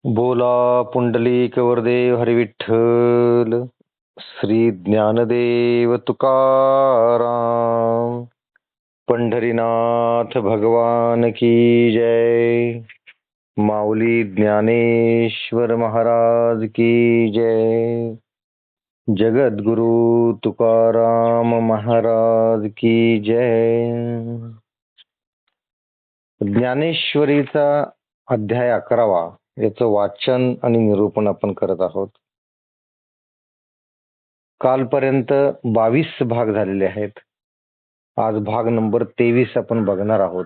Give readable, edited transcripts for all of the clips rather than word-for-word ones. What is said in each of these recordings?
बोला पुंडलिक वरदेव हरी विठ्ठल. श्री ज्ञानदेव तुकाराम. पंढरीनाथ भगवान की जय. माऊली ज्ञानेश्वर महाराज की जय. जगद्गुरु तुकाराम महाराज की जय. ज्ञानेश्वरीचा अध्याय 11वा, याचं वाचन आणि निरूपण आपण करत आहोत. कालपर्यंत 22 भाग झालेले आहेत. आज भाग नंबर 23 आपण बघणार आहोत.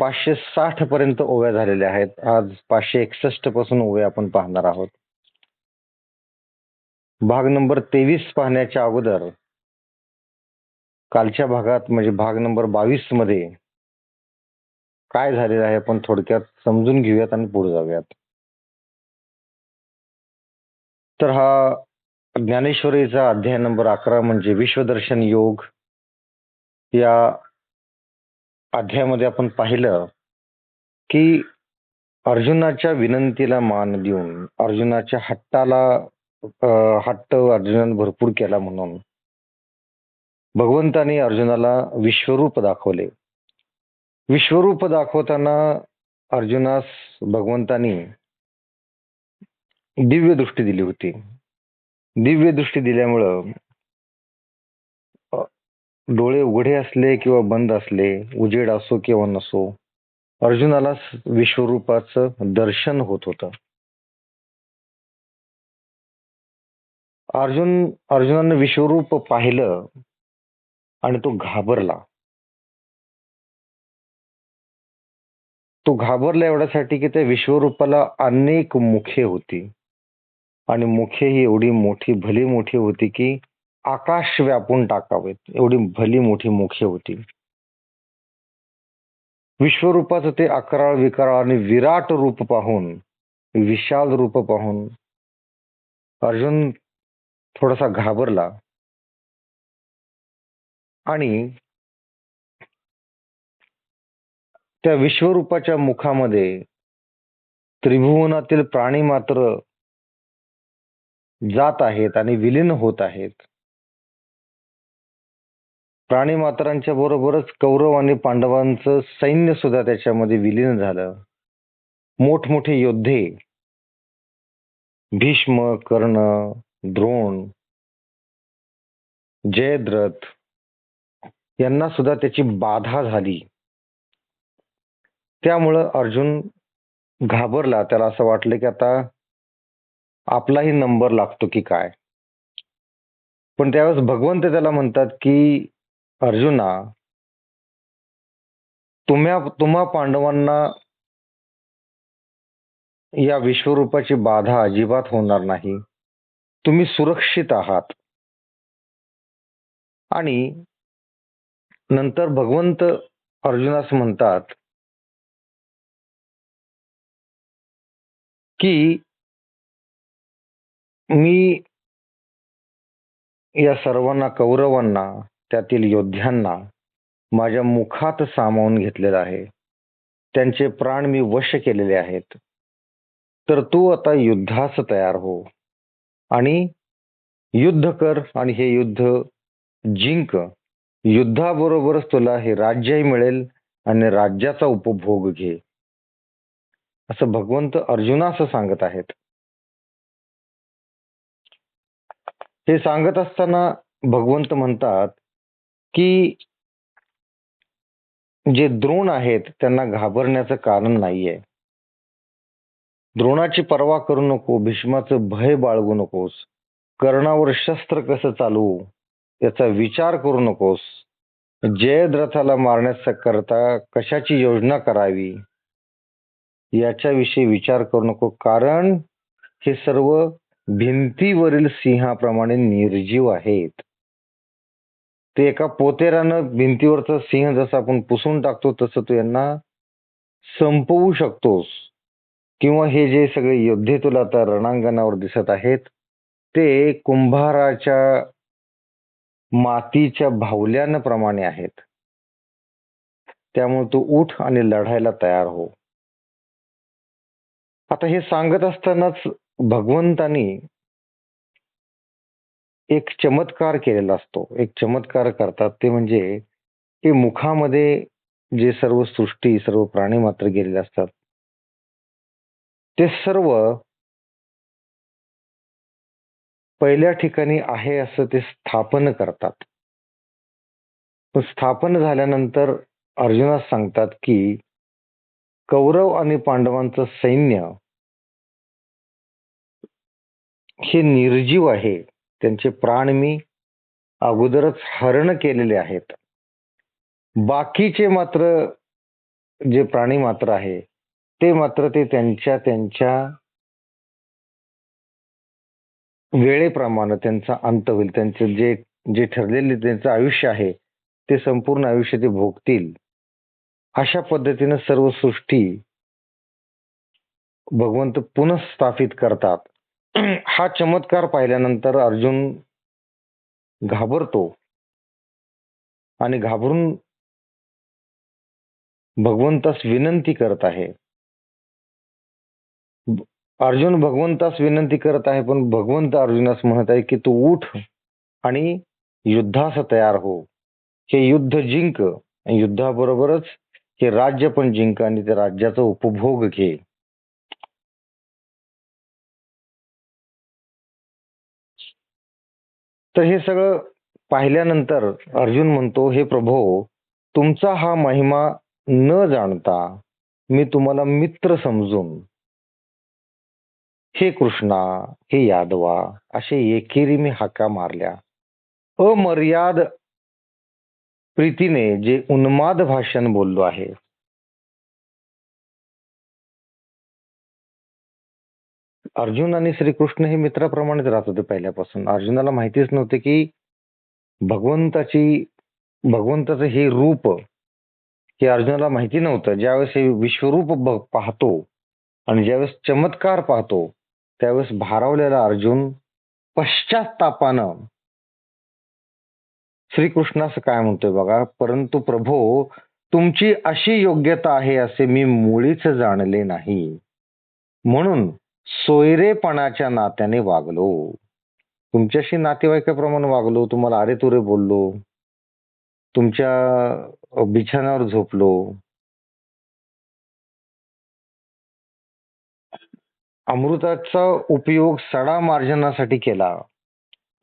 560 पर्यंत ओव्या झालेल्या आहेत. आज 561 पासून ओव्या आपण पाहणार आहोत. भाग नंबर 23 पाहण्याच्या अगोदर कालच्या भागात म्हणजे भाग नंबर 22 मध्ये काय झालेलं आहे आपण थोडक्यात समजून घेऊयात आणि पुढे जाऊयात. तर हा ज्ञानेश्वरीचा अध्याय नंबर 11 म्हणजे विश्वदर्शन योग. या अध्यायामध्ये आपण पाहिलं की अर्जुनाच्या विनंतीला मान देऊन अर्जुनाच्या हट्ट अर्जुनाने भरपूर केला म्हणून भगवंताने अर्जुनाला विश्वरूप दाखवले. विश्वरूप दाखवताना अर्जुनास भगवंतानी दिव्य दृष्टी दिली होती. दिव्य दृष्टी दिल्यामुळं डोळे उघडे असले किंवा बंद असले, उजेड असो किंवा नसो, अर्जुनाला विश्वरूपाचं दर्शन होत होतं. अर्जुनानं विश्वरूप पाहिलं आणि तो घाबरला. तो घाबरला एवढ्यासाठी की त्या विश्वरूपाला अनेक मुखे होती आणि मुखे ही एवढी मोठी भली मोठी होती की आकाश व्यापून टाकावेत एवढी भली मोठी मुखे होती. विश्वरूपाचं ते अकराळ विकराळ आणि विराट रूप पाहून, विशाल रूप पाहून अर्जुन थोडासा घाबरला आणि त्या विश्वरूपाच्या मुखामध्ये त्रिभुवनातील प्राणी मात्र जात आहेत आणि विलीन होत आहेत. प्राणी मात्रांच्या बरोबरच कौरव आणि पांडवांचं सैन्य सुद्धा त्याच्यामध्ये विलीन झालं. मोठमोठे योद्धे भीष्म, कर्ण, द्रोण, जयद्रथ यांना सुद्धा त्याची बाधा झाली. त्यामुळं अर्जुन घाबरला. त्याला असं वाटलं की आता आपलाही नंबर लागतो की काय. पण त्यावेळेस भगवंत त्याला म्हणतात की अर्जुना, तुम्हा पांडवांना या विश्वरूपाची बाधा अजिबात होणार नाही. तुम्ही सुरक्षित आहात. आणि नंतर भगवंत अर्जुनास म्हणतात की मी या सर्वांना, कौरवांना, त्यातील योद्ध्यांना माझ्या मुखात सामावून घेतलेलं आहे. त्यांचे प्राण मी वश केलेले आहेत. तर तू आता युद्धास तयार हो आणि युद्ध कर आणि हे युद्ध जिंक. युद्धाबरोबरच तुला हे राज्यही मिळेल आणि राज्याचा उपभोग घे, असं भगवंत अर्जुनास सांगत आहेत. हे सांगत असताना भगवंत म्हणतात की जे द्रोण आहेत त्यांना घाबरण्याचं कारण नाहीये. द्रोणाची पर्वा करू नको, भीष्माचं भय बाळगू नकोस, कर्णावर शस्त्र कसं चालवू याचा विचार करू नकोस, जयद्रथाला मारण्याचा करता कशाची योजना करावी याच्याविषयी विचार करू नको. कारण हे सर्व भिंतीवरील सिंहाप्रमाणे निर्जीव आहेत. ते एका पोतेरानं भिंतीवरचा सिंह जसा आपण पुसून टाकतो तसं तू यांना संपवू शकतोस. किंवा हे जे सगळे योद्धे तुला आता रणांगणावर दिसत आहेत ते कुंभाराच्या मातीच्या भावल्याप्रमाणे आहेत. त्यामुळे तू उठ आणि लढायला तयार हो. आता हे सांगत असतानाच भगवंतानी एक चमत्कार केलेला असतो. एक चमत्कार करतात ते म्हणजे की मुखामध्ये जे सर्व सृष्टी, सर्व प्राणी मात्र गेलेले असतात. ते सर्व पहिल्या ठिकाणी आहे असं ते स्थापन करतात. पण स्थापन झाल्यानंतर अर्जुनास सांगतात की कौरव आणि पांडवांचं सैन्य हे निर्जीव आहे. त्यांचे प्राण मी अगोदरच हरण केलेले आहेत. बाकीचे मात्र जे प्राणी मात्र आहे ते मात्र ते त्यांच्या त्यांच्या वेळेप्रमाणे त्यांचा अंत होईल. त्यांचे जे जे ठरलेले त्यांचं आयुष्य आहे ते संपूर्ण आयुष्य ते भोगतील. अशा पद्धतीनं सर्व सृष्टी भगवंत पुनःस्थापित करतात. हा चमत्कार पाहिल्यानंतर अर्जुन घाबरतो आणि घाबरून भगवंतास विनंती करत आहे. अर्जुन भगवंतास विनंती करत आहे, पण भगवंत अर्जुनास म्हणत आहे की तू उठ आणि युद्धास तयार हो. हे युद्ध जिंक, युद्धाबरोबरच हे राज्य पण जिंक आणि त्या राज्याचा उपभोग घे. तर हे सगळं पाहिल्यानंतर अर्जुन म्हणतो, हे प्रभो, तुमचा हा महिमा न जाणता मी तुम्हाला मित्र समजून हे कृष्णा, हे यादवा असे एकेरी मी हाका मारल्या. अमर्याद प्रीतीने जे उन्माद भाषण बोललो आहे. अर्जुन आणि श्रीकृष्ण हे मित्राप्रमाणेच राहत होते पहिल्यापासून. अर्जुनाला माहितीच नव्हते की भगवंताचं हे रूप हे अर्जुनाला माहिती नव्हतं. ज्यावेळेस हे विश्वरूप पाहतो आणि ज्यावेळेस चमत्कार पाहतो त्यावेळेस भारावलेला अर्जुन पश्चात्तापानं श्रीकृष्णास काय म्हणतोय बघा, परंतु प्रभो, तुमची अशी योग्यता आहे असे मी मुळीच जाणले नाही, म्हणून सोयरेपणाच्या नात्याने वागलो. तुमच्याशी नातेवाईकाप्रमाणे वागलो, तुम्हाला अरे तुरे बोललो, तुमच्या बिछाण्यावर झोपलो, अमृताचा उपयोग सडा मार्जनासाठी केला.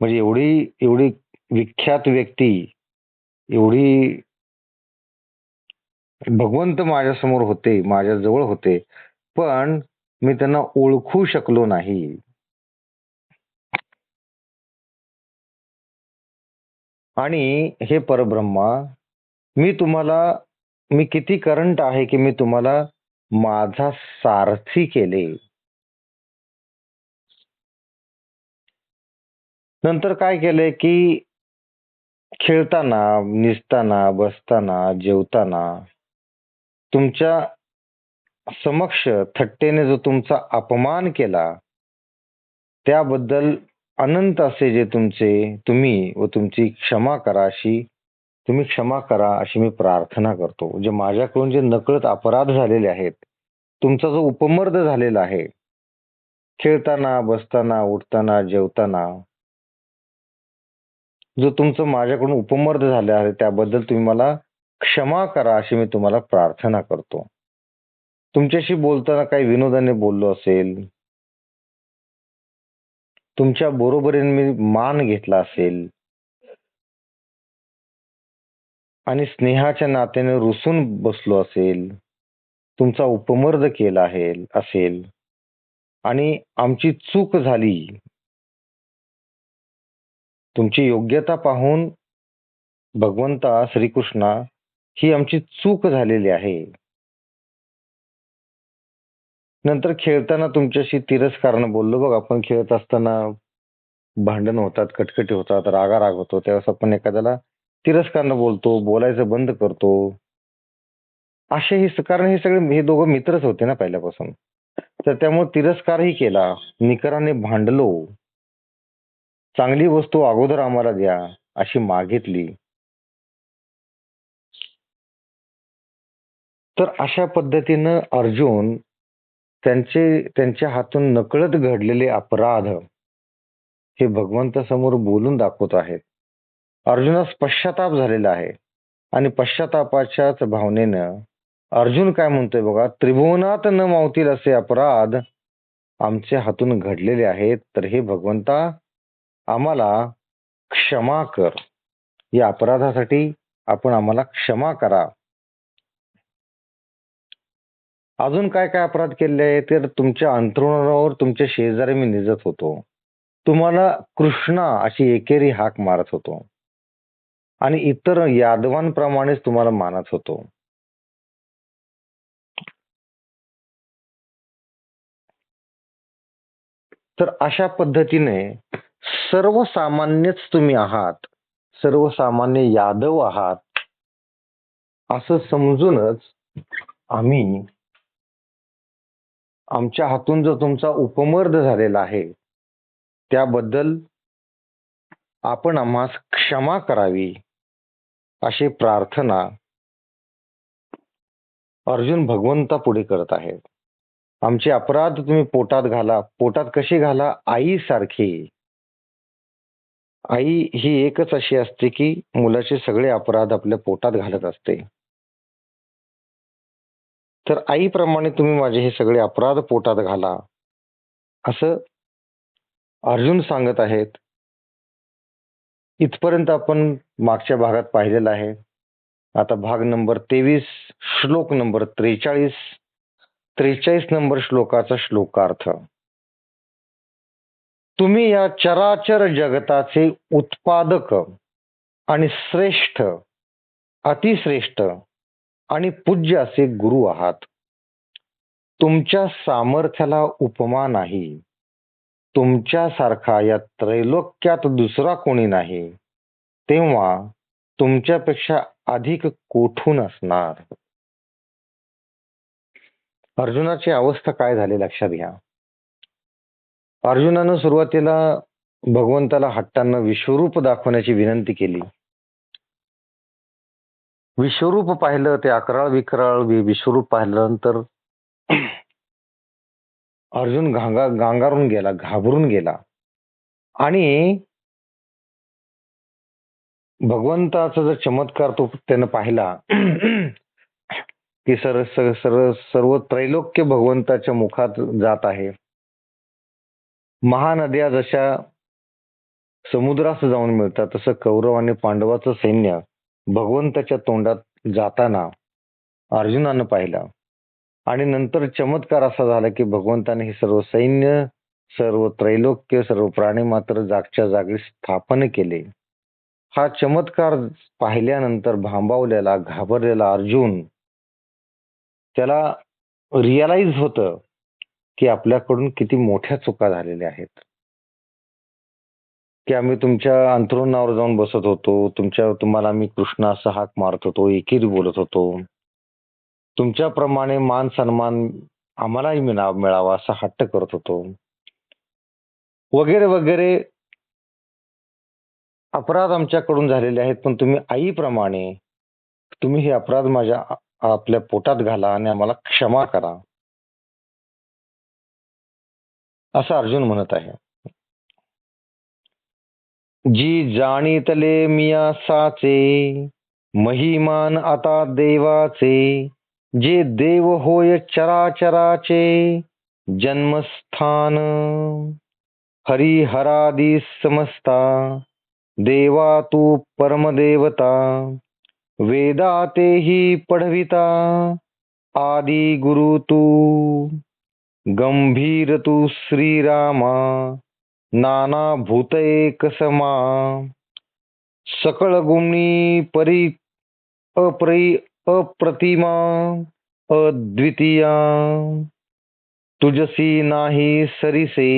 म्हणजे एवढी एवढी विख्यात व्यक्ती, एवढी भगवंत माझ्यासमोर होते, माझ्या जवळ होते, पण मी त्यांना ओळखू शकलो नाही. आणि हे परब्रह्मा, मी किती करंट आहे की मी तुम्हाला माझा सारथी केले. नंतर काय केलंय की खेळताना, निजताना, बसताना, जेवताना तुमच्या समक्ष थट्टेने जो तुमचा अपमान केला त्याबद्दल अनंत असे जे तुम्ही व तुमची क्षमा करा अशी मी प्रार्थना करतो. जे माझ्याकडून जे नकळत अपराध झालेले आहेत, तुमचा जो उपमर्द झालेला आहे, खेळताना, बसताना, उठताना, जेवताना जो तुमचं माझ्याकडून उपमर्द झाले आहे त्याबद्दल तुम्ही मला क्षमा करा अशी मी तुम्हाला प्रार्थना करतो. तुमच्याशी बोलताना काही विनोदाने बोललो असेल, तुमच्या बरोबरीने मी मान घेतला असेल आणि स्नेहाच्या नात्याने रुसून बसलो असेल, तुमचा उपमर्द केला असेल आणि आमची चूक झाली, तुमची योग्यता पाहून भगवंता श्रीकृष्णा ही आमची चूक झालेली आहे. नंतर खेळताना तुमच्याशी तिरस्कारानं बोललो. बघ, आपण खेळत असताना भांडण होतात, कटकटी होतात, रागाराग होतो, त्यावेळेस आपण एखाद्याला तिरस्कारानं बोलतो, बोलायचं बंद करतो. कारण हे दोघं मित्रच होते ना पहिल्यापासून. तर त्यामुळे तिरस्कारही केला, निकराने भांडलो, चांगली वस्तू अगोदर आम्हाला द्या अशी मागितली. तर अशा पद्धतीनं अर्जुन त्यांच्या हातून नकळत घडलेले अपराध हे भगवंतासमोर बोलून दाखवत आहेत. अर्जुनास पश्चाताप झालेला आहे आणि पश्चातापाच्याच भावनेनं अर्जुन काय म्हणतोय बघा, त्रिभुवनात न मावतील असे अपराध आमच्या हातून घडलेले आहेत, तर हे भगवंता आम्हाला क्षमा कर. या अपराधासाठी आपण आम्हाला क्षमा करा. अजून काय काय अपराध केले आहेत, तर तुमच्या अंथरुणावर तुमच्या शेजारी मी निजत होतो, तुम्हाला कृष्णा अशी एकेरी हाक मारत होतो आणि इतर यादवांप्रमाणेच तुम्हाला मानत होतो. तर अशा पद्धतीने सर्वसामान्यच तुम्ही आहात, सर्वसामान्य यादव आहात असं समजूनच आम्ही आमच्या हातून जो तुमचा उपमर्द झालेला आहे त्याबद्दल आपण आम्हास क्षमा करावी अशी प्रार्थना अर्जुन भगवंता पुढे करत आहेत. आमचे अपराध तुम्ही पोटात घाला. पोटात कशी घाला? आईसारखी. आई ही एकच अशी असते की मुलाचे सगळे अपराध आपल्या पोटात घालत असते. तर आईप्रमाणे तुम्ही माझे हे सगळे अपराध पोटात घाला असं अर्जुन सांगत आहेत. इथपर्यंत आपण मागच्या भागात पाहिलेलं आहे. आता भाग नंबर 23, श्लोक नंबर 43 नंबर श्लोकाचा श्लोकार्थ. तुम्ही या चराचर जगताचे उत्पादक आणि श्रेष्ठ, अतिश्रेष्ठ आणि पूज्य असे गुरु आहात. तुमच्या सामर्थ्याला उपमा नाही. तुमच्यासारखा या त्रैलोक्यात दुसरा कोणी नाही. तेव्हा तुमच्यापेक्षा अधिक कोठून असणार? अर्जुनाची अवस्था काय झाली लक्षात घ्या. अर्जुनानं सुरुवातीला भगवंताला हट्टानं विश्वरूप दाखवण्याची विनंती केली. विश्वरूप पाहिलं, ते अकराळ विकराळ विश्वरूप पाहिल्यानंतर अर्जुन गांगारून गेला, घाबरून गेला आणि भगवंताचा जर चमत्कार तो त्यानं पाहिला की सर्व त्रैलोक्य भगवंताच्या मुखात जात आहे. महानद्या जशा समुद्रास जाऊन मिळतात तसं कौरव आणि पांडवाचं सैन्य भगवंताच्या तोंडात जाताना अर्जुनानं पाहिला आणि नंतर चमत्कार असा झाला की भगवंताने हे सर्व सैन्य, सर्व त्रैलोक्य, सर्व प्राणी मात्र जागच्या जागी स्थापन केले. हा चमत्कार पाहिल्यानंतर भांबावलेला, घाबरलेला अर्जुन, त्याला रिअलाइज होतं की आपल्याकडून किती मोठ्या चुका झालेल्या आहेत. की आम्ही तुमच्या अंथरुणावर जाऊन बसत होतो, तुम्हाला आम्ही कृष्ण असं हाक मारत होतो, एकेरी बोलत होतो, तुमच्याप्रमाणे मान सन्मान आम्हालाही मिळावा असा हट्ट करत होतो, वगैरे वगैरे अपराध आमच्याकडून झालेले आहेत. पण तुम्ही आईप्रमाणे तुम्ही हे अपराध आपल्या पोटात घाला आणि आम्हाला क्षमा करा असं अर्जुन म्हणत आहे. जी जाणीतले मिया साचे, महिमान आता देवाचे, जे देव होय चराचराचे, जन्मस्थान हरिहरादी समस्ता, देवा तू परमदेवता, वेदा तेही पढविता, आदि गुरु तू, गंभीर तू श्रीरामा, नाना भूत एक समा, सकळ गुणी अप्रतिमा, अद्वितीया, तुझसी नाही सरिसे,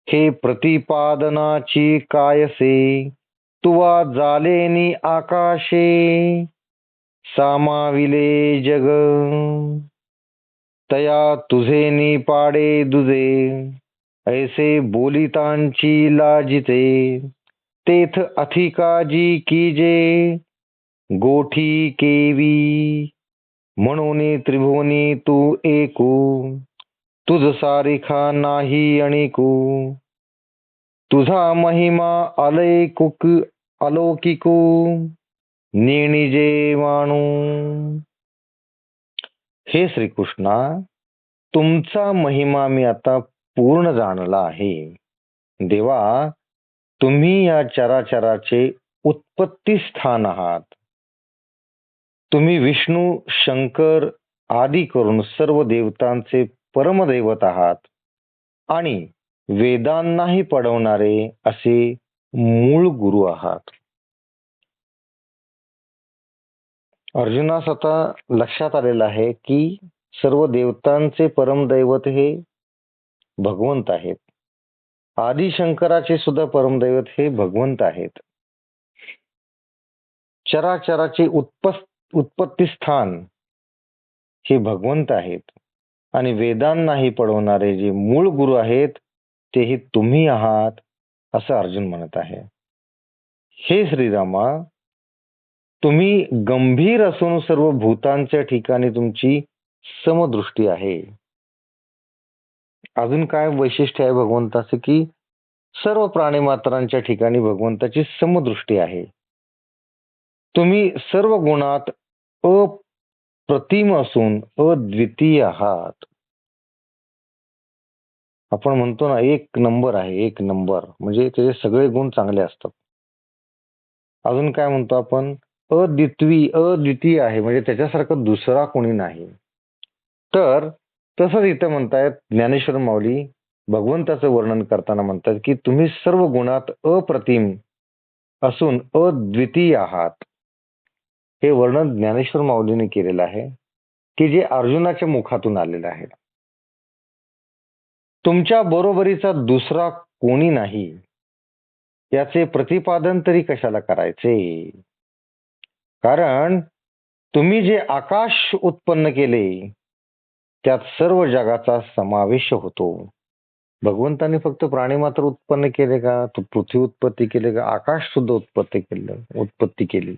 हे प्रतिपादनाची कायसे, तुवा जालेनी आकाशे, सामाविले जग, तया तुझे पाडे दुजे, ऐसे बोलितांची लाजिते, तेथ अधिकाजी कीजे, गोठी केवी, म्हणून त्रिभुवनी तू एकू, तुझ सारिखा नाही अणिकू, तुझा महिमा अलौकिकू, नेणिजे माणू. हे श्रीकृष्णा, तुमचा महिमा मी आता पूर्ण जाणला आहे. देवा, तुम्ही या चराचराचे उत्पत्ती स्थान आहात. तुम्ही विष्णू, शंकर आदी करून सर्व देवतांचे परमदैवत आहात आणि वेदांनाही पढवणारे असे मूळ गुरु आहात. अर्जुनास आता लक्षात आलेलं आहे की सर्व देवतांचे परमदैवत हे भगवंत आहेत. आदिशंकराचे सुद्धा परमदैवत हे भगवंत आहेत. चराचराचे उत्पत्ती स्थान हे भगवंत आहेत आणि वेदांनाही पढवणारे जे मूळ गुरु आहेत तेही तुम्ही आहात, असं अर्जुन म्हणत आहे. हे श्रीरामा, तुम्ही गंभीर असून सर्व भूतांच्या ठिकाणी तुमची समदृष्टी आहे. अजून काय वैशिष्ट्य आहे भगवंताचं की सर्व प्राणीमात्रांच्या ठिकाणी भगवंताची समदृष्टी आहे. तुम्ही सर्व गुणात अप्रतिम असून अद्वितीय आहात. आपण म्हणतो ना, एक नंबर आहे, एक नंबर, म्हणजे त्याचे सगळे गुण चांगले असतात. अजून काय म्हणतो आपण, अद्वितीय आहे, म्हणजे त्याच्यासारखं दुसरा कोणी नाही. तर तसंच इथं म्हणतायत ज्ञानेश्वर माऊली भगवंताचं वर्णन करताना म्हणतात की तुम्ही सर्व गुणात अप्रतिम असून अद्वितीय आहात. हे वर्णन ज्ञानेश्वर माऊलीने केलेलं आहे की जे अर्जुनाच्या मुखातून आलेलं आहे. तुमच्या बरोबरीचा दुसरा कोणी नाही याचे प्रतिपादन तरी कशाला करायचे? कारण तुम्ही जे आकाश उत्पन्न केले त्यात सर्व जगाचा समावेश होतो. भगवंताने फक्त प्राणी मात्र उत्पन्न केले का? तो पृथ्वी उत्पत्ती केले का? आकाश सुद्धा उत्पत्ती केली,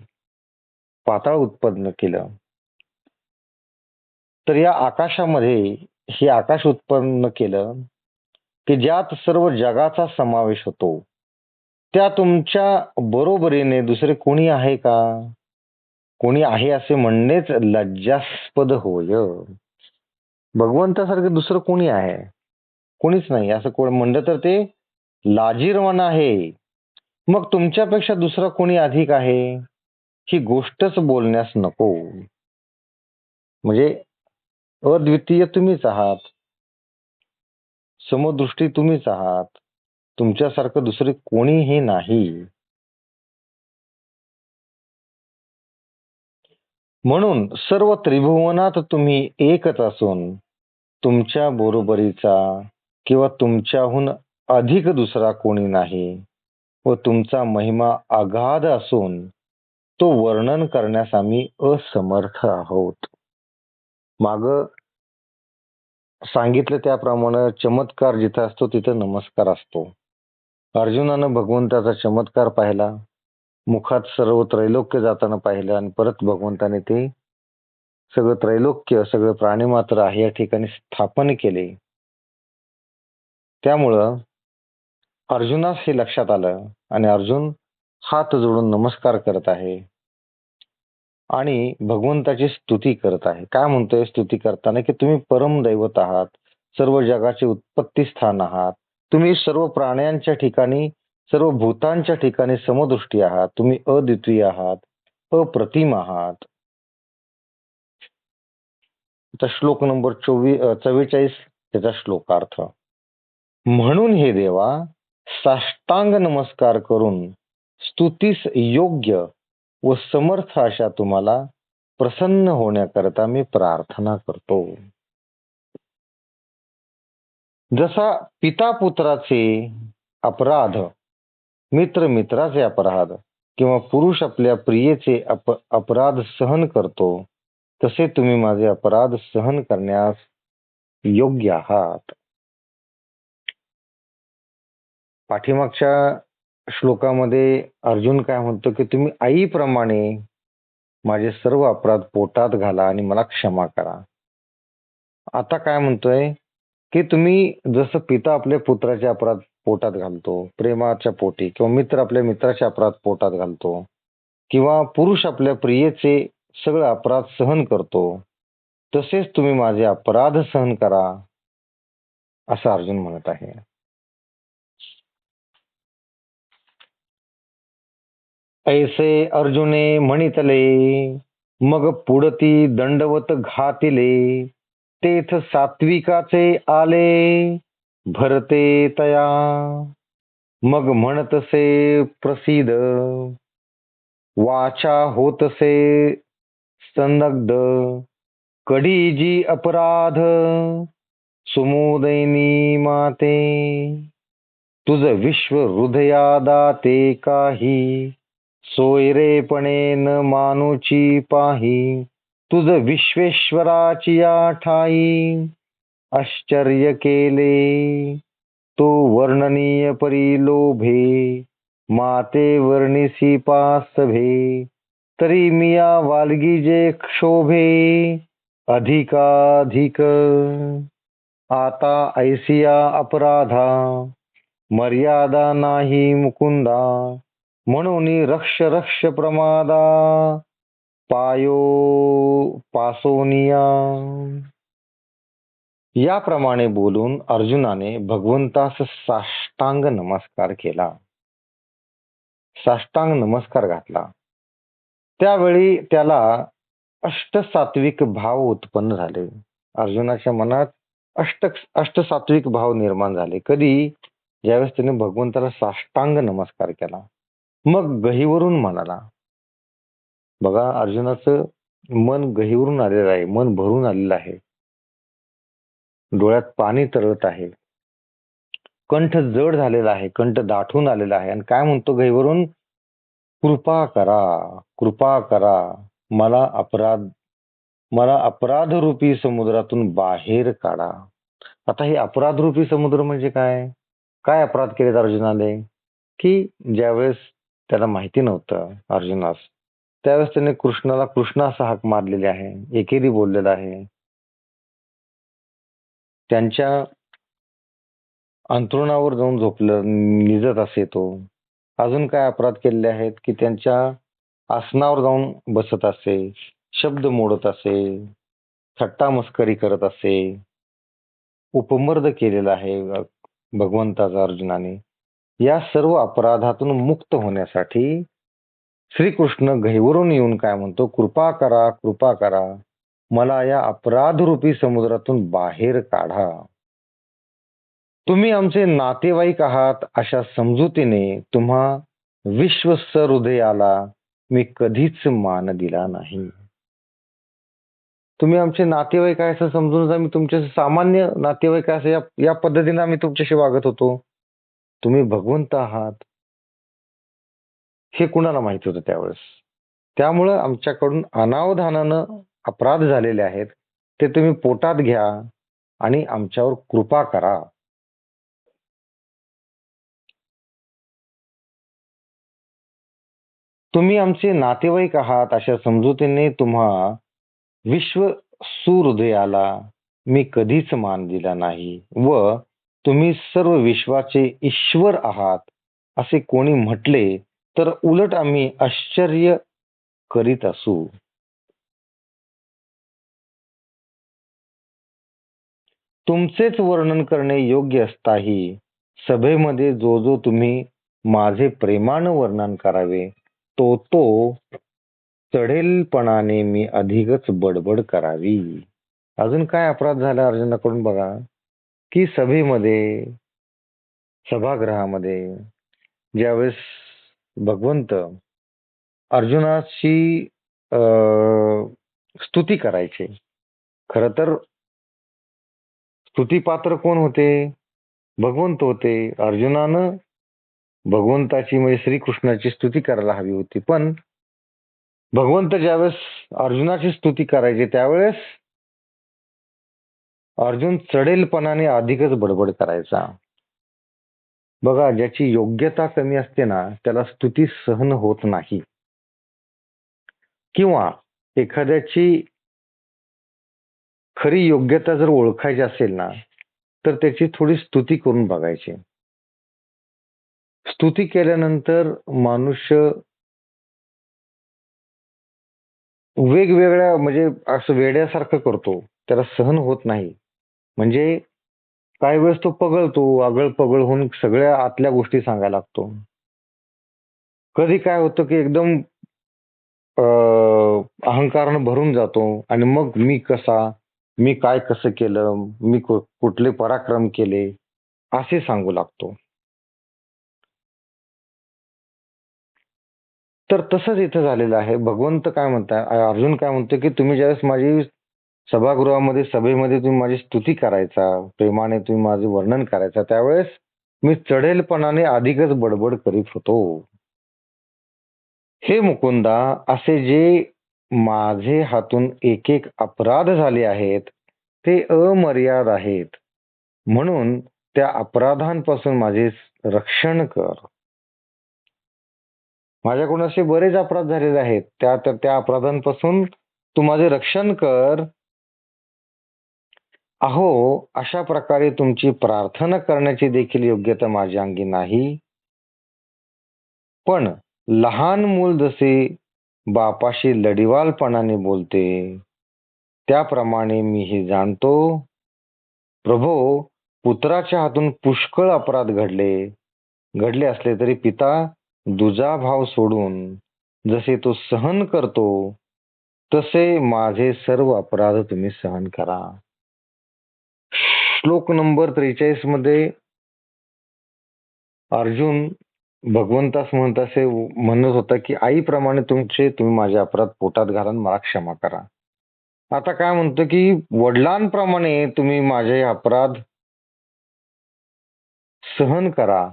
पाताळ उत्पन्न केलं. तर या आकाशामध्ये हे आकाश उत्पन्न केलं की ज्यात सर्व जगाचा समावेश होतो. त्या तुमच्या बरोबरीने दुसरे कोणी आहे का? कोणी आहे असे म्हणणेच लज्जास्पद होय. भगवंतासारखे दुसरं कोणी आहे? कोणीच नाही. असं कोण म्हणलं तर ते लाजिरवाणं आहे. मग तुमच्यापेक्षा दुसरा कोणी अधिक आहे ही गोष्टच बोलण्यास नको. म्हणजे अद्वितीय तुम्हीच आहात, समदृष्टी तुम्हीच आहात, तुमच्यासारखं दुसरे कोणीही नाही. म्हणून सर्व त्रिभुवनात तुम्ही एकच असून तुमच्या बरोबरीचा किंवा तुमच्याहून अधिक दुसरा कोणी नाही व तुमचा महिमा अगाध असून तो वर्णन करण्यास आम्ही असमर्थ आहोत. माग सांगितलं त्याप्रमाणे चमत्कार जिथं असतो तिथं नमस्कार असतो. अर्जुनानं भगवंताचा चमत्कार पाहिला, मुखात सर्व त्रैलोक्य जाताना पाहिलं आणि परत भगवंताने ते सगळं त्रैलोक्य, सगळं प्राणीमात्र आहे या ठिकाणी स्थापन केले. त्यामुळं अर्जुनास हे लक्षात आलं आणि अर्जुन हात जोडून नमस्कार करत आहे आणि भगवंताची स्तुती करत आहे. काय म्हणतोय स्तुती करताना की तुम्ही परम दैवत आहात, सर्व जगाचे उत्पत्ती स्थान आहात, तुम्ही सर्व प्राण्यांच्या ठिकाणी, सर्व भूतांच्या ठिकाणी समदृष्टी आहात, तुम्ही अद्वितीय आहात, अप्रतिम आहात. श्लोक नंबर 44 त्याचा श्लोकार्थ. म्हणून हे देवा, साष्टांग नमस्कार करून स्तुतीस योग्य व समर्थ अशा तुम्हाला प्रसन्न होण्याकरता मी प्रार्थना करतो. जसा पिता पुत्राचे अपराध, मित्र मित्राचे अपराध किंवा पुरुष आपल्या प्रियेचे अपराध सहन करतो, तसे तुम्ही माझे अपराध सहन करण्यास योग्य आहात. पाठीमागच्या श्लोकामध्ये अर्जुन काय म्हणतो की तुम्ही आईप्रमाणे माझे सर्व अपराध पोटात घाला आणि मला क्षमा करा. आता काय म्हणतोय की तुम्ही जसं पिता आपल्या पुत्राच्या अपराध पोटात घालतो प्रेमाच्या पोटी, किंवा मित्र आपल्या मित्राच्या अपराध पोटात घालतो, किंवा पुरुष आपल्या प्रियेचे सगळे अपराध सहन करतो, तसेच तुम्ही माझे अपराध सहन करा, असं अर्जुन म्हणत आहे. ऐसे अर्जुने म्हणितले, मग पुढती दंडवत घातिले, तेथ सात्विकाचे आले भरते तया. मग म्हणतसे प्रसिद, वाचा होतसे संदग्ध, कढी जी अपराध सुमोदैनी माते. तुझ विश्व हृदयादाते काही, सोयरेपणे न मानुची पाही. तुझ विश्वेश्वराची या ठाई, आश्चर्य केले तो वर्णनीय परिलोभे. माते वर्णिसी पासभे, तरी मिया वालगी जे क्षोभे अधिकाधिक. आता ऐसिया अपराधा, मर्यादा नाही मुकुंदा. म्हणून रक्ष रक्ष प्रमादा, पायो पासोनिया. याप्रमाणे बोलून अर्जुनाने भगवंतास साष्टांग नमस्कार केला, साष्टांग नमस्कार घातला. त्यावेळी त्याला अष्टसात्विक भाव उत्पन्न झाले. अर्जुनाच्या मनात अष्टसात्विक भाव निर्माण झाले. कधी? ज्यावेळेस त्याने भगवंताला साष्टांग नमस्कार केला. मग गहिवरून म्हणाला, बघा अर्जुनाचं मन गहिवरून आलेलं आहे, मन भरून आलेलं आहे, डोळ्यात पाणी तरळत आहे, कंठ जड झालेला आहे, कंठ दाटून आलेला आहे. आणि काय म्हणतो गहिवरून? कृपा करा, कृपा करा, मला अपराध रूपी समुद्रातून बाहेर काढा. आता हे अपराध रूपी समुद्र म्हणजे काय? काय अपराध केलेत अर्जुनाने? की ज्यावेळेस त्याला माहिती नव्हतं अर्जुनास, त्यावेळेस त्याने कृष्णाला कृष्ण असा हाक मारलेले आहे, एकेरी बोललेला आहे, त्यांच्या अंथरुणावर जाऊन झोपलं निजत असे तो. अजून काय अपराध केलेले आहेत? की त्यांच्या आसनावर जाऊन बसत असे, शब्द मोडत असे, थट्टा मस्करी करत असे, उपमर्द केलेला आहे भगवंताचा अर्जुनाने. या सर्व अपराधातून मुक्त होण्यासाठी श्रीकृष्ण गहिवरून येऊन काय म्हणतो? कृपा करा, कृपा करा, मला या अपराध रूपी समुद्रातून बाहेर काढा. तुम्ही आमचे नातेवाईक आहात अशा समजुतीने तुम्हा विश्वसहृदयाला मी कधीच मान दिला नाही. तुम्ही आमचे नातेवाईक आहे असं समजून आम्ही तुमचे सामान्य नातेवाईक आहे या पद्धतीने आम्ही तुमच्याशी वागत होतो. तुम्ही भगवंत आहात हे कुणाला माहिती होतं त्यावेळेस. त्यामुळं आमच्याकडून अनावधानानं अपराध झालेले आहेत, ते तुम्ही पोटात घ्या आणि आमच्यावर कृपा करा. तुम्ही आमचे नातेवाईक आहात अशा समजुतीने तुम्हा विश्व सुहृदयाला मी कधीच मान दिला नाही, व तुम्ही सर्व विश्वाचे ईश्वर आहात असे कोणी म्हटले तर उलट आम्ही आश्चर्य करीत असू. तुमचेच वर्णन करणे योग्य असताही सभेमध्ये जो जो तुम्ही माझे प्रेमानं वर्णन करावे तो तो चढेलपणाने मी अधिकच बडबड करावी. अजून काय अपराध झाला अर्जुनाकडून बघा, की सभेमध्ये सभागृहामध्ये ज्यावेळेस भगवंत अर्जुनाची स्तुती करायचे, खर तर स्तुतीपात्र कोण होते? भगवंत होते. अर्जुनानं भगवंताची म्हणजे श्रीकृष्णाची स्तुती करायला हवी होती, पण भगवंत ज्यावेळेस अर्जुनाची स्तुती करायचे त्यावेळेस अर्जुन चढेलपणाने अधिकच बडबड करायचा. बघा, ज्याची योग्यता कमी असते ना त्याला स्तुती सहन होत नाही, किंवा एखाद्याची खरी योग्यता जर ओळखायची असेल ना तर त्याची थोडी स्तुती करून बघायची. स्तुती केल्यानंतर मनुष्य वेगवेगळ्या म्हणजे असं वेड्यासारखं करतो. त्याला सहन होत नाही. म्हणजे काही वेळेस तो पगळतो, आगळ-पगळ होऊन सगळ्या आतल्या गोष्टी सांगायला लागतो. कधी काय होतं, की एकदम अ, अहंकारानं भरून जातो आणि मग मी कसा, मी काय कसं केलं, मी कुठले पराक्रम केले, असे सांगू लागतो. तर तसंच इथं झालेलं आहे. भगवंत काय म्हणताय, अर्जुन काय म्हणतोय, की तुम्ही ज्यावेळेस माझी सभागृहामध्ये, सभेमध्ये तुम्ही माझी स्तुती करायचा, प्रेमाने तुम्ही माझं वर्णन करायचा, त्यावेळेस मी चढेलपणाने अधिकच बडबड करीत होतो. हे मुकुंदा, असे जे माझे हातून एक एक अपराध झाले आहेत, ते अमर्याद आहेत. म्हणून त्या अपराधांपासून माझे रक्षण कर. माझ्याकडून असे बरेच अपराध झालेले आहेत. त्या अपराधांपासून तू माझे रक्षण कर. अहो, अशा प्रकारे तुमची प्रार्थना करण्याची देखील योग्यता माझ्या अंगी नाही. पण लहान मूल जसे बापाशी लढिवालपणाने बोलते, त्याप्रमाणे मी हे जाणतो. प्रभो, पुत्राच्या हातून पुष्कळ अपराध घडले असले तरी पिता दुजाभाव सोडून जसे तो सहन करतो, तसे माझे सर्व अपराध तुम्ही सहन करा. श्लोक नंबर 43 मध्ये अर्जुन भगवंतास म्हणत होता, की आईप्रमाणे तुम्ही माझे अपराध पोटात घाला आणि मला क्षमा करा. आता काय म्हणतो, की वडिलांप्रमाणे तुम्ही माझे अपराध सहन करा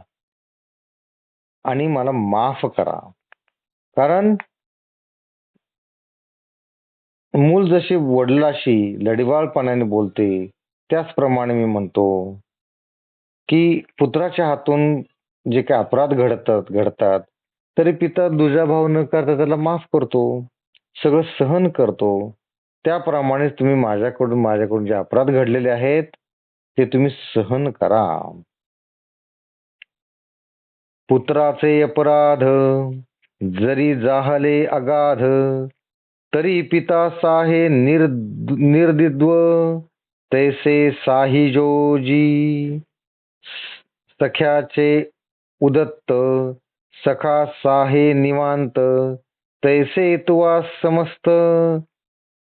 आणि मला माफ करा. कारण मूल जशी वडिलाशी लढिवाळपणाने बोलते, त्याचप्रमाणे मी म्हणतो, की पुत्राच्या हातून जे काही अपराध घडतात, तरी पिता दुजाभाव न करता त्याला माफ करतो, सगळं सहन करतो. त्याप्रमाणेच तुम्ही माझ्याकडून जे अपराध घडलेले आहेत, ते तुम्ही सहन करा. पुत्राचे अपराध जरी जाहले अगाध, तरी पिता साहे निर्दिद्व, तैसे साही जोजी. सख्याचे उदत्त सखा साहे निवांत, तैसे तुवा समस्त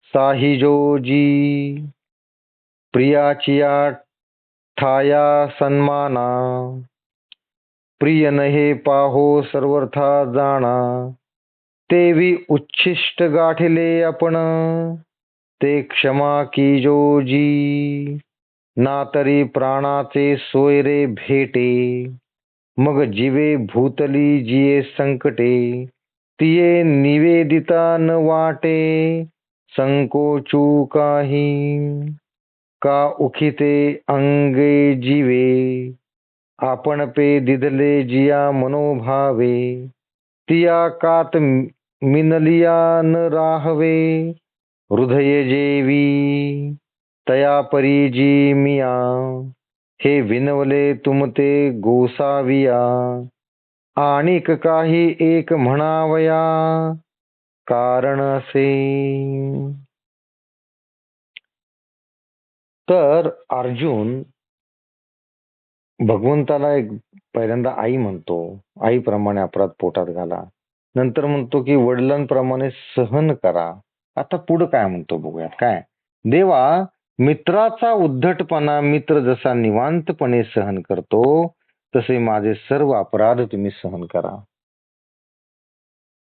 साही जोजी. प्रियाचिया ठाया सन्माना, प्रिय नहे पाहो सर्वथा जाणा. तेवी उच्छिष्ट गाठले आपण, ते क्षमा की जोजी. ना तरी प्राणाचे सोयरे भेटे, मग जीवे भूतली जिये संकटे. तिये निवेदिता न वाटे, संकोचू काही. का उखिते अंगे जीवे, आपण पे दिदले जिया मनोभावे. तिया कात मिनलिया न राहवे, हृदय जेवी तया परी जी मिया. हे विनवले तुमते गोसाविया, आणिक काही एक म्हणावया कारण असे. तर अर्जुन भगवंताला पहिल्यांदा आई म्हणतो, आईप्रमाणे अपराध पोटात घाला. नंतर म्हणतो, की वडिलांप्रमाणे सहन करा. आता पुढे काय म्हणतो बघूयात. काय, देवा, मित्राचा उद्धटपणा मित्र जसा निवांतपणे सहन करतो, तसे माझे सर्व अपराध तुम्ही सहन करा.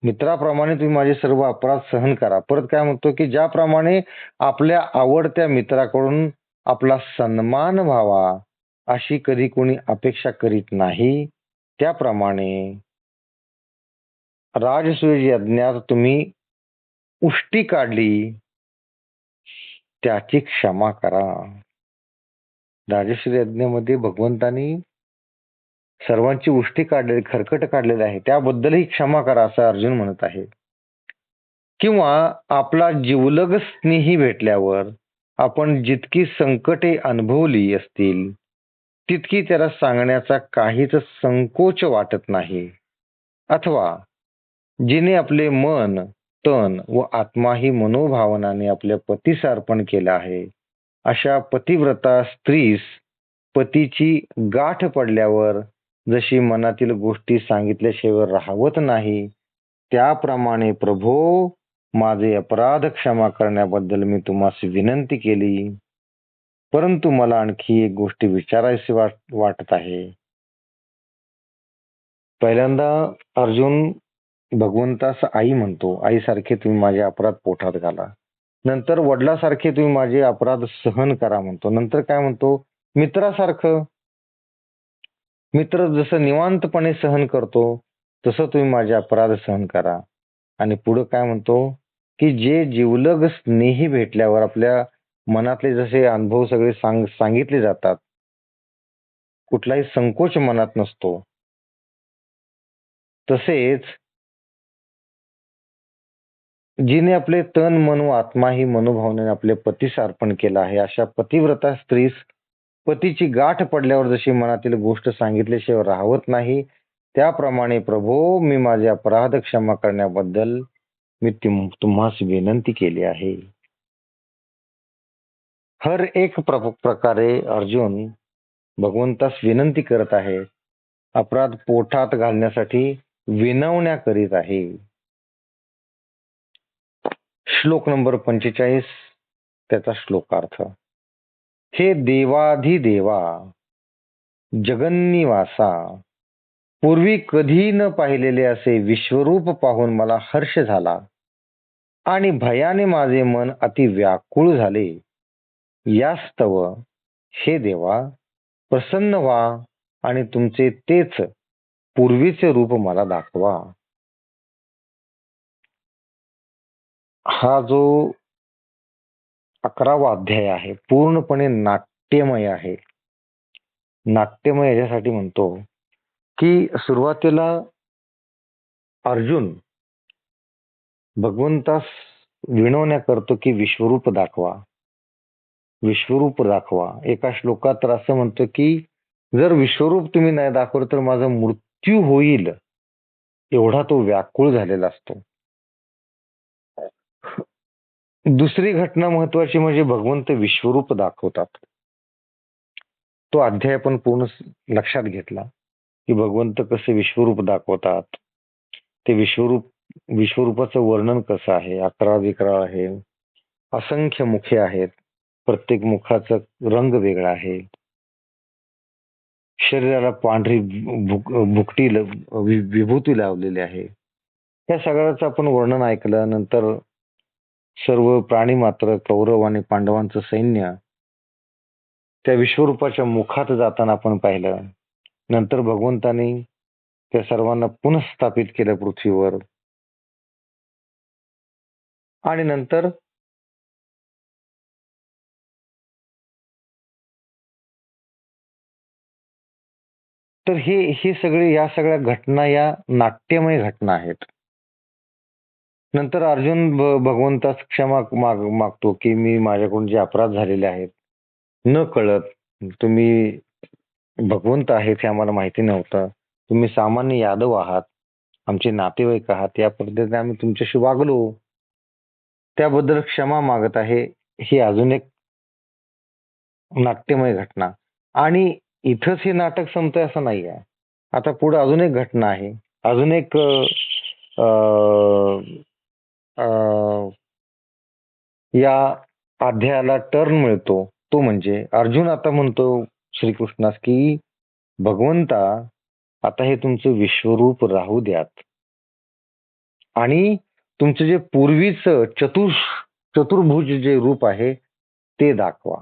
मित्राप्रमाणे तुम्ही माझे सर्व अपराध सहन करा. परत काय म्हणतो, की ज्याप्रमाणे आपल्या आवडत्या मित्राकडून आपला सन्मान व्हावा अशी कधी कोणी अपेक्षा करीत नाही, त्याप्रमाणे राजसूय यज्ञात तुम्ही उष्टी काढली, त्याची क्षमा करा. राजसूय यज्ञामध्ये भगवंतानी सर्वांची उष्टी काढलेली, खरकट काढलेले आहे, त्याबद्दलही क्षमा करा असं अर्जुन म्हणत आहे. किंवा आपला जिवलग स्नेही भेटल्यावर आपण जितकी संकटे अनुभवली असतील, तितकी त्याला सांगण्याचा काहीच संकोच वाटत नाही. अथवा जिने आपले मन, तन व आत्माही मनोभावनाने आपल्या पतीस अर्पण केला आहे, अशा पतिव्रता स्त्रीस पतीची गाठ पडल्यावर जशी मनातील गोष्टी सांगितल्याशिवाय राहवत नाही, त्याप्रमाणे प्रभो माझे अपराध क्षमा करण्याबद्दल मी तुम्हास विनंती केली. परंतु मला आणखी एक गोष्ट विचारायची वाटत आहे. पहिल्यांदा अर्जुन भगवंतास आई म्हणतो, आईसारखे तुम्ही माझे अपराध पोटात घाला. नंतर वडिलासारखे तुम्ही माझे अपराध सहन करा म्हणतो. नंतर काय म्हणतो, मित्रासारखं, मित्र जसं निवांतपणे सहन करतो तसं तुम्ही माझे अपराध सहन करा. आणि पुढे काय म्हणतो की जे जिवलग स्नेही भेटल्यावर आपल्या मनातले जसे अनुभव सगळे सांगितले जातात, कुठलाही संकोच मनात नसतो, तसेच जिने आपले तन मन व आत्मा ही मनोभावनेने आपले पतीस अर्पण केला आहे, अशा पतिव्रता स्त्रीस पतीची गाठ पडल्यावर जशी मनातील गोष्ट सांगितल्याशिवाय राहवत नाही, त्याप्रमाणे प्रभो मी माझे अपराध क्षमा करण्याबद्दल मी तुम्हास विनंती केली आहे. हर एक प्रकारे अर्जुन भगवंतास विनंती करत आहे, अपराध पोटात घालण्यासाठी विनवण्या करीत आहे. श्लोक नंबर 45, त्याचा श्लोकार्थ. हे देवाधिदेवा जगन्निवासा, पूर्वी कधी न पाहिलेले असे विश्वरूप पाहून मला हर्ष झाला आणि भयाने माझे मन अति व्याकुळ झाले. यास्तव हे देवा प्रसन्न व्हा आणि तुमचे तेच पूर्वीचे रूप मला दाखवा. हा जो 11वा अध्याय आहे पूर्णपणे नाट्यमय आहे. नाट्यमय याच्यासाठी म्हणतो की सुरुवातीला अर्जुन भगवंतास विनवण्या करतो की विश्वरूप दाखवा, विश्वरूप दाखवा. एका श्लोकात तर असं म्हणतो की जर विश्वरूप तुम्ही नाही दाखवलं तर माझा मृत्यू होईल, एवढा तो व्याकुळ झालेला असतो. दुसरी घटना महत्वाची म्हणजे भगवंत विश्वरूप दाखवतात. तो अध्याय पण पूर्ण लक्षात घेतला की भगवंत कसे विश्वरूप दाखवतात, ते विश्वरूपाचं वर्णन कसं आहे. 11 विकराळ आहे, असंख्य मुखे आहेत, प्रत्येक मुखाचा रंग वेगळा आहे, शरीराला पांढरी भुकटी विभूती लावलेली आहे. या सगळ्याचं आपण वर्णन ऐकलं. नंतर सर्व प्राणी मात्र कौरव आणि पांडवांचं सैन्य त्या विश्वरूपाच्या मुखात जाताना आपण पाहिलं. नंतर भगवंतांनी त्या सर्वांना पुनःस्थापित केलं पृथ्वीवर. आणि नंतर तर हे सगळे या सगळ्या घटना या नाट्यमय घटना आहेत. नंतर अर्जुन भगवंतास क्षमा मागतो की मी माझ्याकडून जे अपराध झालेले आहेत, न कळत, तुम्ही भगवंत आहेत हे आम्हाला माहिती नव्हतं, तुम्ही सामान्य यादव आहात, आमचे नातेवाईक आहात, या पद्धतीने आम्ही तुमच्याशी वागलो, त्याबद्दल क्षमा मागत आहे. ही अजून एक नाट्यमय घटना. आणि इथंच हे नाटक संपतंय असं नाही आहे. आता पुढे अजून एक घटना आहे, अजून एक या अध्यायाला टर्न मिळतो. तो म्हणजे अर्जुन आता म्हणतो श्रीकृष्णास की भगवंता आता हे तुमचं विश्वरूप राहू द्यात आणि तुमचं जे पूर्वीचं चतुर्भुज जे रूप आहे ते दाखवा.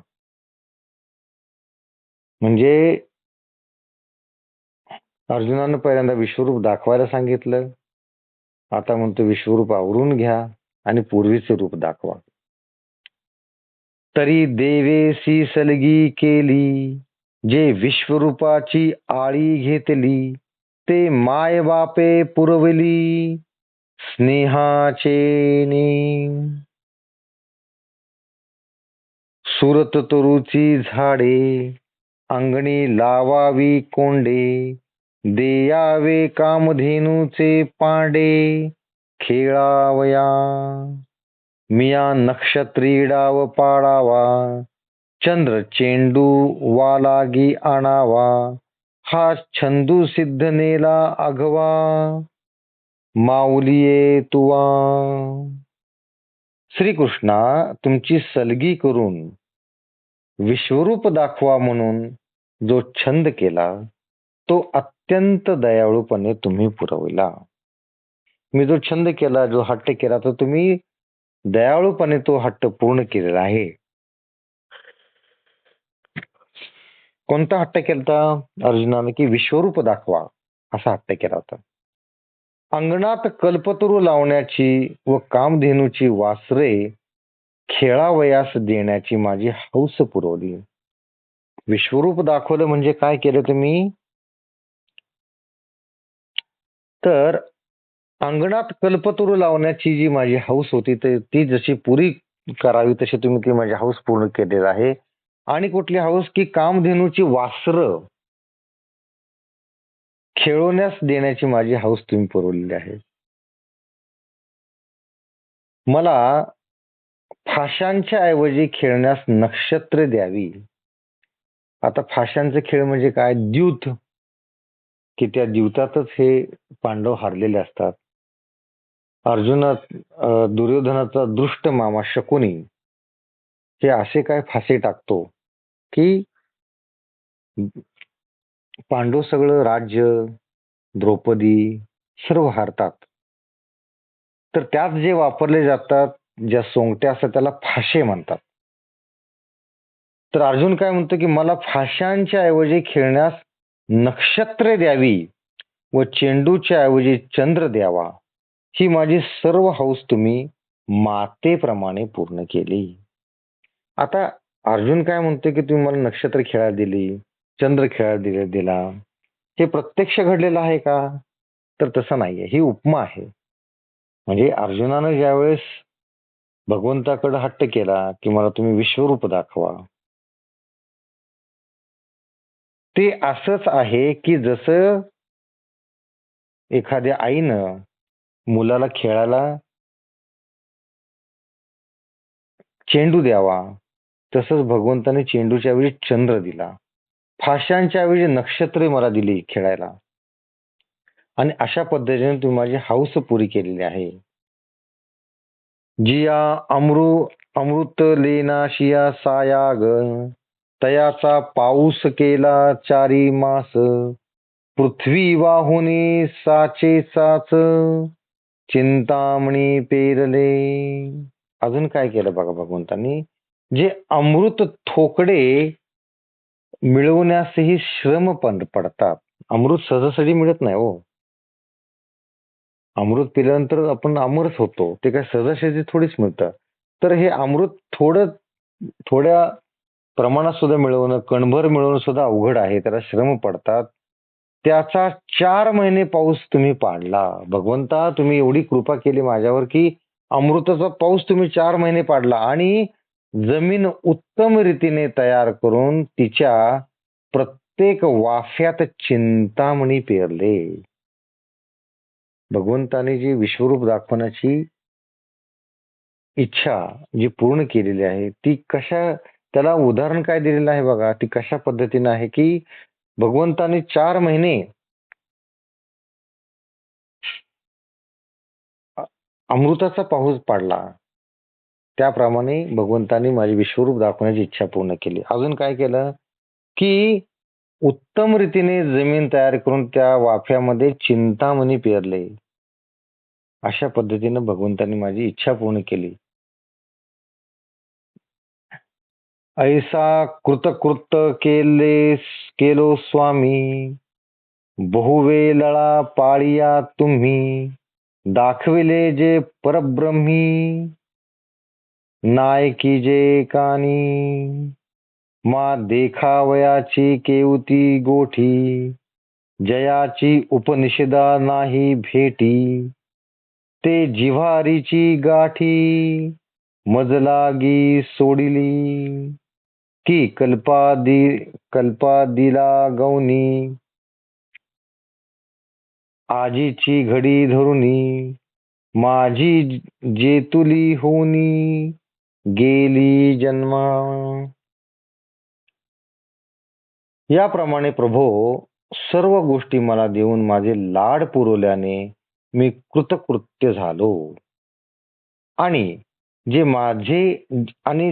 म्हणजे अर्जुनानं पहिल्यांदा विश्वरूप दाखवायला सांगितलं, आता म्हणतो विश्वरूप आवरून घ्या आणि पूर्वीचे रूप दाखवा. तरी देवेसी सलगी केली, जे विश्वरूपाची आळी घेतली, ते माय बापे पुरवली स्नेहाचे. सुरत तरुची झाडे अंगणी लावावी कोंडे, देयावे कामधेनूचे पांडे, खेळावया मिया नक्षत्री डाव पाडावा, चंद्र चेंडू वालागी आणावा, हा छंदू सिद्ध नेला आघवा, माऊलिये तुवा. श्रीकृष्णा, तुमची सलगी करून विश्वरूप दाखवा म्हणून जो छंद केला तो अत्यंत दयाळूपणे तुम्ही पुरवला. मी जो छंद केला, जो हट्ट केला, तो तुम्ही दयाळूपणे तो हट्ट पूर्ण केलेला आहे. कोणता हट्ट केला अर्जुनाने? की विश्वरूप दाखवा असा हट्ट केला होता. अंगणात कल्पतरू लावण्याची व कामधेनूची वासरे खेळावयास देण्याची माझी हौस पुरवली. विश्वरूप दाखवलं म्हणजे काय केलं तुम्ही? तर अंगणात कल्पतरू लावण्याची जी माझी हौस होती ती जशी पुरी करावी तशी तुम्ही ती माझी हौस पूर्ण केलेली आहे. आणि कुठली हौस? की कामधेनूची वासरं खेळवण्यास देण्याची माझी हौस तुम्ही पुरवलेली आहे. मला फाशांच्या ऐवजी खेळण्यास नक्षत्र द्यावी. आता फाशांचे खेळ म्हणजे काय? द्यूत, की त्या द्यूतातच हे पांडव हारलेले असतात. दुर्योधनाचा दृष्ट मामा शकुनी हे असे काय फासे टाकतो की पांडव सगळं राज्य, द्रौपदी सर्व हारतात. तर त्यात जे वापरले जातात, ज्या सोंगट्या असतात त्याला फाशे म्हणतात. तर अर्जुन काय म्हणतो की मला फाशांच्या ऐवजी खेळण्यास नक्षत्रे द्यावी व चेंडूच्या ऐवजी चंद्र द्यावा, ही माझी सर्व हौस तुम्ही मातेप्रमाणे पूर्ण केली. आता अर्जुन काय म्हणतो की तुम्ही मला नक्षत्र खेळायला दिली, चंद्र खेळायला दिला, हे प्रत्यक्ष घडलेलं आहे का? तर तसं नाहीये, ही उपमा आहे. म्हणजे अर्जुनानं ज्यावेळेस भगवंताकडे हट्ट केला की मला तुम्ही विश्वरूप दाखवा, ते असंच आहे की जसं एखाद्या आईनं मुलाला खेळायला चेंडू द्यावा, तसंच भगवंताने चेंडूच्या ऐवजी चंद्र दिला, फाशांच्या ऐवजी नक्षत्रे मला दिली खेळायला. आणि अशा पद्धतीने तुम्ही माझी हौस पुरी केलेली आहे. जिया अमृत लेनाशिया सायाग, तयाचा पाऊस केला 4 मास, पृथ्वी वाहुनी साचे साच, चिंतामणी पेरले. अजून काय केलं बघा भगवंतांनी? जे अमृत थोकडे मिळवण्यासही श्रम पडतात. अमृत सहजासहजी मिळत नाही हो. अमृत पिल्यानंतर आपण अमरच होतो, ते काय सहजासहजी थोडीच मिळतं. तर हे अमृत थोड्या प्रमाणात सुद्धा मिळवणं, कणभर मिळवणं सुद्धा अवघड आहे, त्याला श्रम पडतात. त्याचा 4 महिने पाऊस तुम्ही पाडला. भगवंता, तुम्ही एवढी कृपा केली माझ्यावर की अमृताचा पाऊस तुम्ही 4 महिने पाडला आणि जमीन उत्तम रीतीने तयार करून तिच्या प्रत्येक वाफ्यात चिंतामणी पेरले. भगवंताने जी विश्वरूप दाखवण्याची इच्छा जी पूर्ण केलेली आहे ती त्याला उदाहरण काय दिलेलं आहे बघा, ती कशा पद्धतीने आहे की भगवंताने 4 महिने अमृताचा पाऊस पाडला, त्याप्रमाणे भगवंताने माझी विश्वरूप दाखवण्याची इच्छा पूर्ण केली. अजून काय केलं की उत्तम रीतीने जमीन तयार करून त्या वाफ्यामध्ये चिंतामणी पेरले. अशा पद्धतीने भगवंतांनी माझी इच्छा पूर्ण केली. ऐसा कृतकृत केलो स्वामी, बहुवेळा पाळिया तुम्ही, दाखविले जे परब्रह्मी, नायकी जे कानी, मा देखावयाची केवती गोठी, जयाची उपनिषदा नाही भेटी, ते जिव्हारीची गाठी, मजलागी सोडिली. की कल्पादिला गौनी आजीची घडी धरुनी माझी जेतुली होनी गेली जन्मा. याप्रमाणे प्रभो सर्व गोष्टी मला देऊन माझे लाड पुरवल्याने मी कृतकृत्य झालो आणि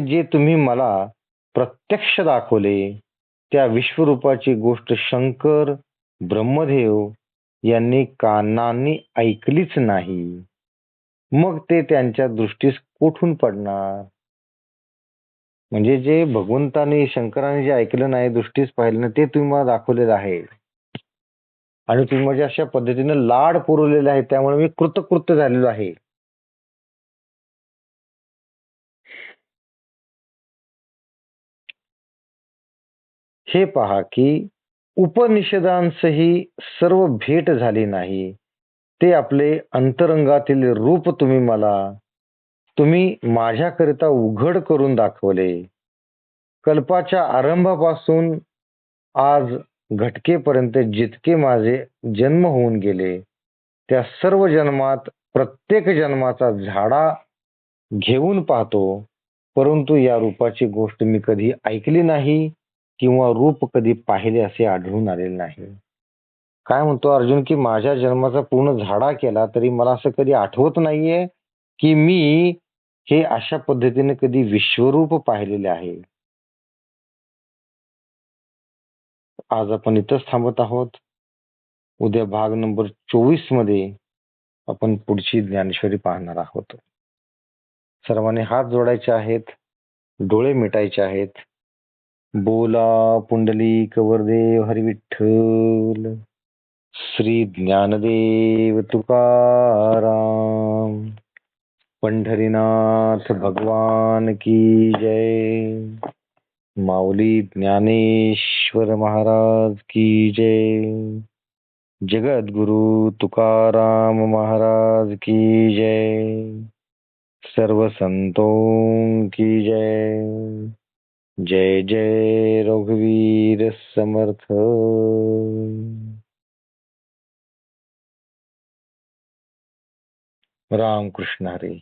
जे तुम्ही मला प्रत्यक्ष दाखवले त्या विश्वरूपाची गोष्ट शंकर ब्रह्मदेव यांनी कानांनी ऐकलीच नाही. मग ते त्यांच्या दृष्टीस कोठून पडणार? म्हणजे जे भगवंताने शंकराने जे ऐकलं नाही, दृष्टीस पाहिलं नाही, ते तुम्ही मला दाखवलेलं आहे आणि तुम्ही माझ्या अशा पद्धतीने लाड पुरवलेले आहे, त्यामुळे मी कृतकृत्य झालेलो आहे. हे पहा की उपनिषदांसही सर्व भेट झाली नाही. ते आपले अंतरंगातील रूप तुम्ही माझ्याकरिता उघड करून दाखवले. कल्पाच्या आरंभापासून आज घटकेपर्यंत जितके माझे जन्म होऊन गेले त्या सर्व जन्मात प्रत्येक जन्माचा झाडा घेऊन पाहतो, परंतु या रूपाची गोष्ट मी कधी ऐकली नाही किंवा रूप कधी पाहिले असे आढळून आलेले नाही. काय म्हणतो अर्जुन की माझ्या जन्माचा पूर्ण झाडा केला तरी मला असं कधी आठवत नाहीये की मी हे अशा पद्धतीने कधी विश्वरूप पाहिलेले आहे. आज आपण इथंच थांबत आहोत. उद्या भाग नंबर 24 मध्ये आपण पुढची ज्ञानेश्वरी पाहणार आहोत. सर्वांनी हात जोडायचे आहेत, डोळे मिटायचे आहेत. बोला पुंडलिक वरदेव हरी विठ्ठल. श्री ज्ञानदेव तुकाराम. पंढरीनाथ भगवान की जय. माऊली ज्ञानेश्वर महाराज की जय. जगद्गुरु तुकाराम महाराज की जय. सर्व संतों की जय. जय जय रघुवीर समर्थ. राम कृष्ण हरी.